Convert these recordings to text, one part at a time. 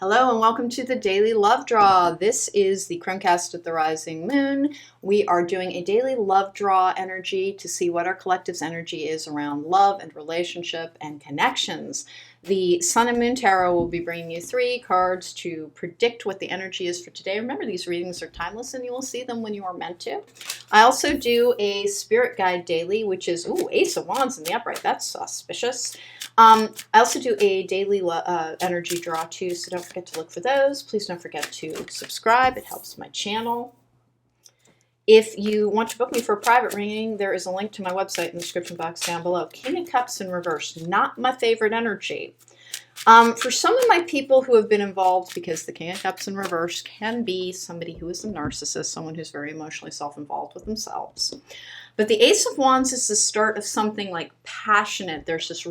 Hello and welcome to the Daily Love Draw. This is the cronecast at the rising moon. We are doing a daily love draw energy to see what our collective's energy is around love and relationship and connections. The Sun and Moon Tarot will be bringing you 3 cards to predict what the energy is for today. Remember, these readings are timeless and you will see them when you are meant to. I also do a spirit guide daily, which is, Ace of Wands in the upright. That's suspicious. I also do a daily energy draw too, so don't forget to look for those. Please don't forget to subscribe. It helps my channel. If you want to book me for a private reading, there is a link to my website in the description box down below. King of Cups in reverse, not my favorite energy. For some of my people who have been involved, because the King of Cups in reverse can be somebody who is a narcissist, someone who's very emotionally self-involved with themselves. But the Ace of Wands is the start of something like passionate. There's a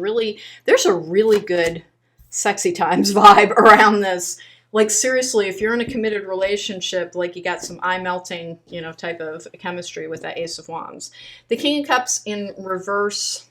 really good sexy times vibe around this. Like seriously, if you're in a committed relationship, like you got some eye melting, type of chemistry with that Ace of Wands. The King of Cups in reverse,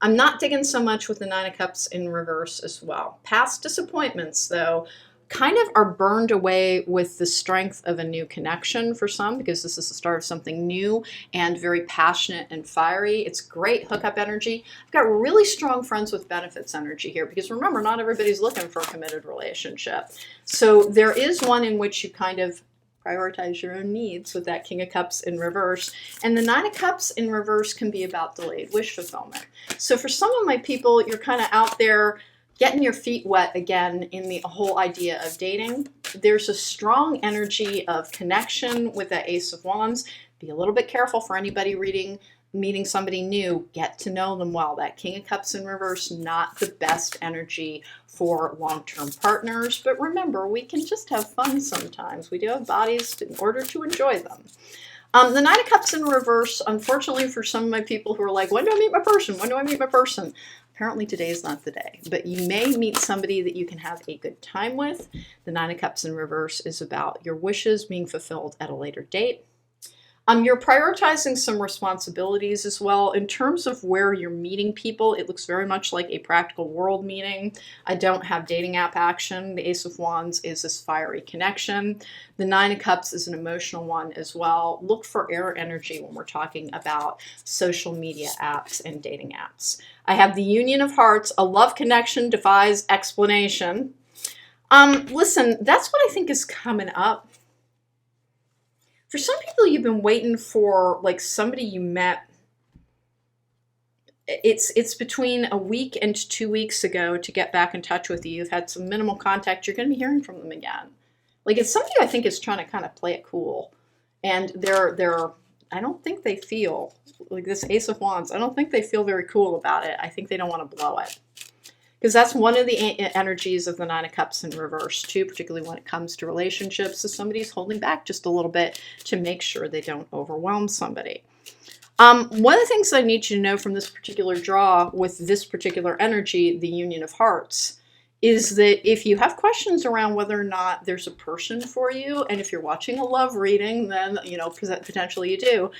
I'm not digging so much with the Nine of Cups in reverse as well. Past disappointments, though, kind of are burned away with the strength of a new connection for some, because this is the start of something new and very passionate and fiery. It's great hookup energy. I've got really strong friends with benefits energy here, because remember, not everybody's looking for a committed relationship. So there is one in which you kind of prioritize your own needs with that King of Cups in reverse. And the Nine of Cups in reverse can be about delayed wish fulfillment. So for some of my people, you're kind of out there getting your feet wet again in the whole idea of dating. There's a strong energy of connection with that Ace of Wands. Be a little bit careful for anybody meeting somebody new. Get to know them well. That King of Cups in reverse, not the best energy for long-term partners. But remember, we can just have fun sometimes. We do have bodies in order to enjoy them. The Nine of Cups in reverse, unfortunately for some of my people who are like, when do I meet my person? When do I meet my person? Apparently today is not the day, but you may meet somebody that you can have a good time with. The Nine of Cups in reverse is about your wishes being fulfilled at a later date. You're prioritizing some responsibilities as well. In terms of where you're meeting people, it looks very much like a practical world meeting. I don't have dating app action. The Ace of Wands is this fiery connection. The Nine of Cups is an emotional one as well. Look for air energy when we're talking about social media apps and dating apps. I have the Union of Hearts. A love connection defies explanation. Listen, that's what I think is coming up. For some people, you've been waiting for like somebody you met. It's between a week and 2 weeks ago to get back in touch with you. You've had some minimal contact. You're going to be hearing from them again. Like it's somebody I think is trying to kind of play it cool, and I don't think they feel like this Ace of Wands. I don't think they feel very cool about it. I think they don't want to blow it. Because that's one of the energies of the Nine of Cups in reverse, too, particularly when it comes to relationships. So somebody's holding back just a little bit to make sure they don't overwhelm somebody. One of the things I need you to know from this particular draw with this particular energy, the Union of Hearts, is that if you have questions around whether or not there's a person for you, and if you're watching a love reading, then, potentially you do.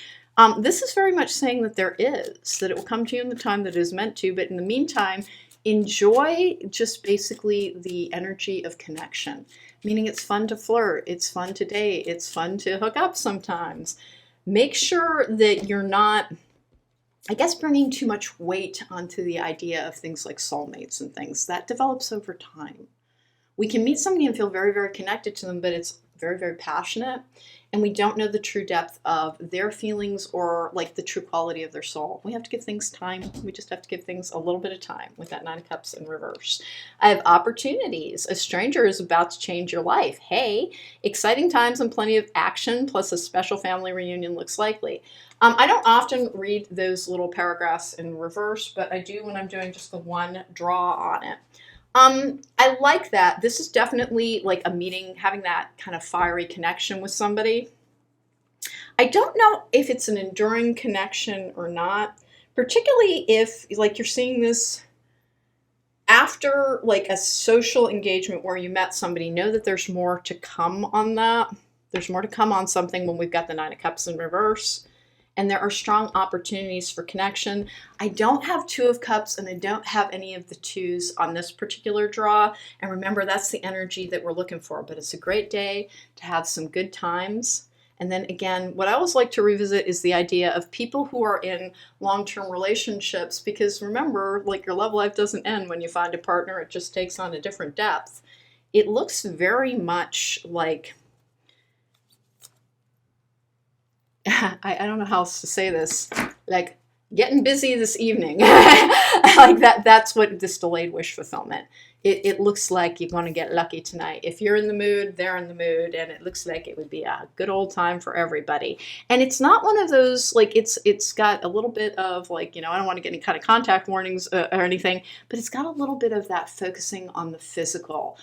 This is very much saying that there is, that it will come to you in the time that it is meant to, but in the meantime, enjoy just basically the energy of connection, meaning it's fun to flirt, it's fun to date, it's fun to hook up sometimes. Make sure that you're not, bringing too much weight onto the idea of things like soulmates and things. That develops over time. We can meet somebody and feel very, very connected to them, but it's very, very passionate, and we don't know the true depth of their feelings or like the true quality of their soul. We have to give things time. We just have to give things a little bit of time with that Nine of Cups in reverse. I have opportunities. A stranger is about to change your life. Hey, exciting times and plenty of action, plus a special family reunion looks likely. I don't often read those little paragraphs in reverse, but I do when I'm doing just the one draw on it. I like that. This is definitely like a meeting, having that kind of fiery connection with somebody. I don't know if it's an enduring connection or not, particularly if like you're seeing this after like a social engagement where you met somebody. Know that there's more to come on that. There's more to come on something when we've got the Nine of Cups in reverse. and there are strong opportunities for connection. I don't have Two of Cups and I don't have any of the twos on this particular draw. And remember, that's the energy that we're looking for, but it's a great day to have some good times. And then again, what I always like to revisit is the idea of people who are in long-term relationships, because remember, like, your love life doesn't end when you find a partner, it just takes on a different depth. It looks very much like, I don't know how else to say this, like getting busy this evening. Like that's what this delayed wish fulfillment. It looks like you're going to get lucky tonight. If you're in the mood, they're in the mood, and it looks like it would be a good old time for everybody. And it's not one of those, like, it's got a little bit of, like, I don't want to get any kind of contact warnings or anything, but it's got a little bit of that focusing on the physical.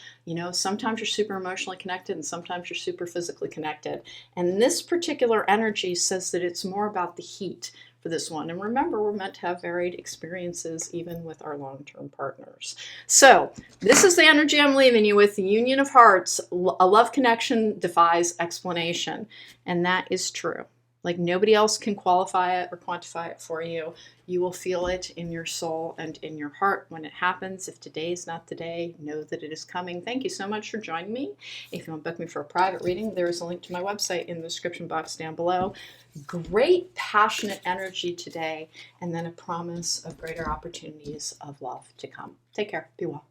Sometimes you're super emotionally connected and sometimes you're super physically connected. And this particular energy says that it's more about the heat for this one. And remember, we're meant to have varied experiences even with our long-term partners. So this is the energy I'm leaving you with, the Union of Hearts. A love connection defies explanation. And that is true. Like, nobody else can qualify it or quantify it for you. You will feel it in your soul and in your heart when it happens. If today is not the day, know that it is coming. Thank you so much for joining me. If you want to book me for a private reading, there is a link to my website in the description box down below. Great passionate energy today, and then a promise of greater opportunities of love to come. Take care. Be well.